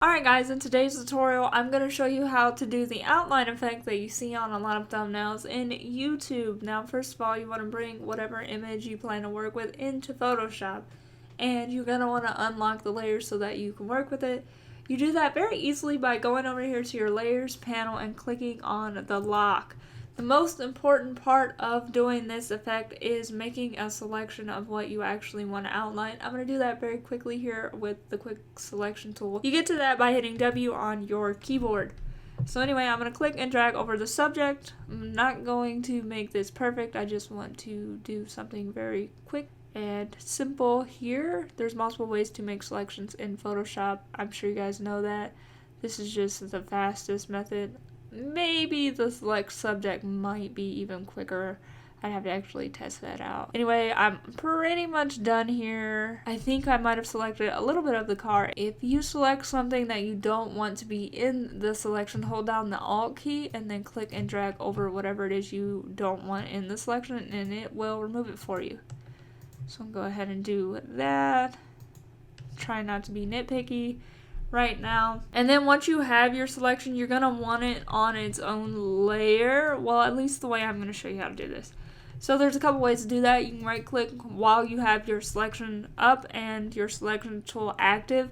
Alright guys, in today's tutorial, I'm going to show you how to do the outline effect that you see on a lot of thumbnails in YouTube. Now, first of all, you want to bring whatever image you plan to work with into Photoshop. And you're going to want to unlock the layers so that you can work with it. You do that very easily by going over here to your layers panel and clicking on the lock. The most important part of doing this effect is making a selection of what you actually want to outline. I'm going to do that very quickly here with the quick selection tool. You get to that by hitting W on your keyboard. So anyway, I'm going to click and drag over the subject. I'm not going to make this perfect. I just want to do something very quick and simple here. There's multiple ways to make selections in Photoshop. I'm sure you guys know that. This is just the fastest method. Maybe the select subject might be even quicker. I'd have to actually test that out. Anyway, I'm pretty much done here. I think I might have selected a little bit of the car. If you select something that you don't want to be in the selection, hold down the Alt key and then click and drag over whatever it is you don't want in the selection and it will remove it for you. So I'll go ahead and do that. Try not to be nitpicky right now. And then once you have your selection, you're going to want it on its own layer. Well, at least the way I'm going to show you how to do this. So there's a couple ways to do that. You can right click while you have your selection up and your selection tool active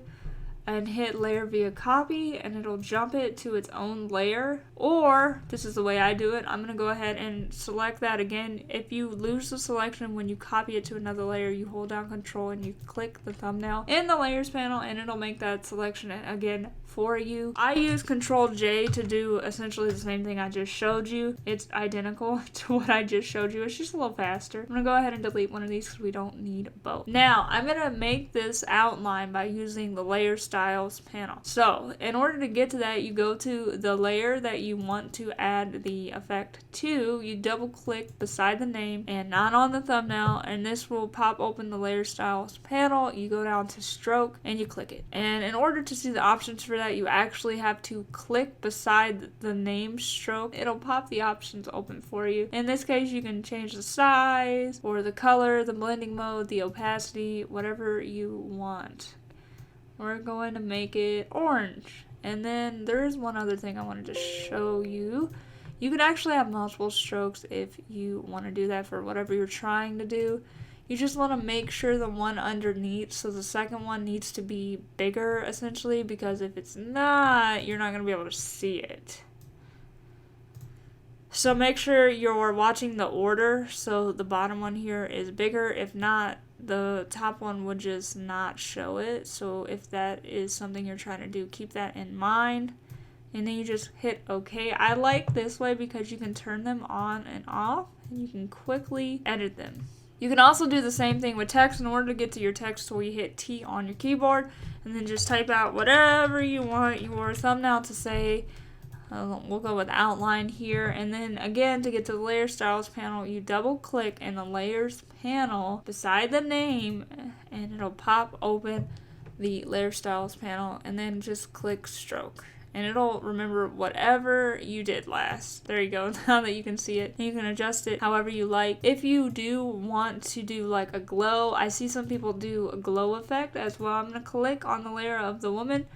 and hit layer via copy and it'll jump it to its own layer. Or, this is the way I do it, I'm going to go ahead and select that again. If you lose the selection when you copy it to another layer, you hold down Control and you click the thumbnail in the layers panel and it'll make that selection again for you. I use Control J to do essentially the same thing I just showed you. It's identical to what I just showed you. It's just a little faster. I'm going to go ahead and delete one of these because we don't need both. Now, I'm going to make this outline by using the Layer Styles panel. So, in order to get to that, you go to the layer that you want to add the effect to. You double click beside the name and not on the thumbnail, and this will pop open the Layer Styles panel. You go down to Stroke and you click it. And in order to see the options for that, you actually have to click beside the name stroke. It'll pop the options open for you. In this case, you can change the size or the color, the blending mode, the opacity, whatever you want. We're going to make it orange. And then there is one other thing I wanted to show you. You can actually have multiple strokes if you want to do that for whatever you're trying to do. You just want to make sure the one underneath, so the second one needs to be bigger essentially, because if it's not, you're not going to be able to see it. So make sure you're watching the order, so the bottom one here is bigger. If not, the top one would just not show it. So if that is something you're trying to do, keep that in mind. And then you just hit OK. I like this way because you can turn them on and off, and you can quickly edit them. You can also do the same thing with text. In order to get to your text tool, you hit T on your keyboard and then just type out whatever you want your thumbnail to say. We'll go with outline here. And then again, to get to the Layer Styles panel, you double click in the Layers panel beside the name and it'll pop open the Layer Styles panel and then just click Stroke. And it'll remember whatever you did last. There you go, now that you can see it. You can adjust it however you like. If you do want to do like a glow, I see some people do a glow effect as well. I'm going to click on the layer of the woman.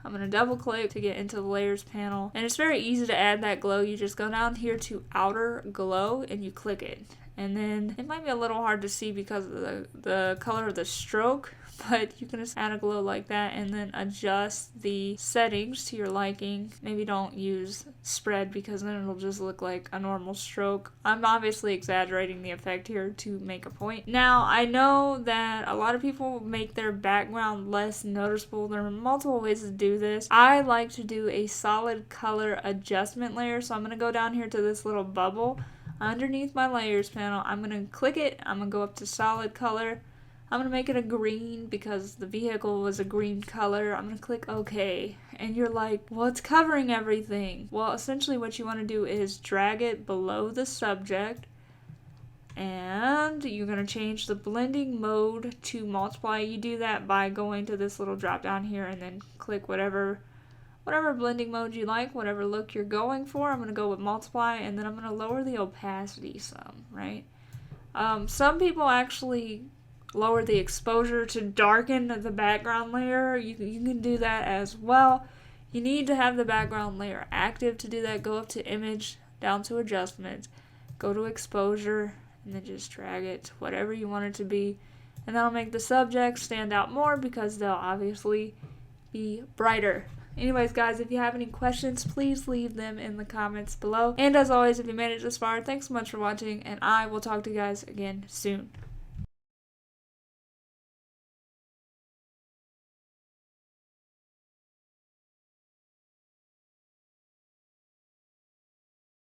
I'm going to double click to get into the layers panel. And it's very easy to add that glow. You just go down here to outer glow and you click it. And then it might be a little hard to see because of the color of the stroke, but you can just add a glow like that and then adjust the settings to your liking. Maybe don't use spread because then it'll just look like a normal stroke. I'm obviously exaggerating the effect here to make a point. Now, I know that a lot of people make their background less noticeable. There are multiple ways to do this. I like to do a solid color adjustment layer, so I'm going to go down here to this little bubble underneath my layers panel. I'm going to click it. I'm going to go up to solid color. I'm going to make it a green because the vehicle was a green color. I'm going to click OK. And you're like, well, it's covering everything. Well, essentially what you want to do is drag it below the subject. And you're going to change the blending mode to multiply. You do that by going to this little drop down here and then click whatever blending mode you like, whatever look you're going for. I'm going to go with multiply, and then I'm going to lower the opacity some, right? Some people actually lower the exposure to darken the background layer, you can do that as well. You need to have the background layer active to do that. Go up to image, down to adjustment, go to exposure, and then just drag it to whatever you want it to be. And that'll make the subjects stand out more because they'll obviously be brighter. Anyways, guys, if you have any questions, please leave them in the comments below. And as always, if you made it this far, thanks so much for watching, and I will talk to you guys again soon.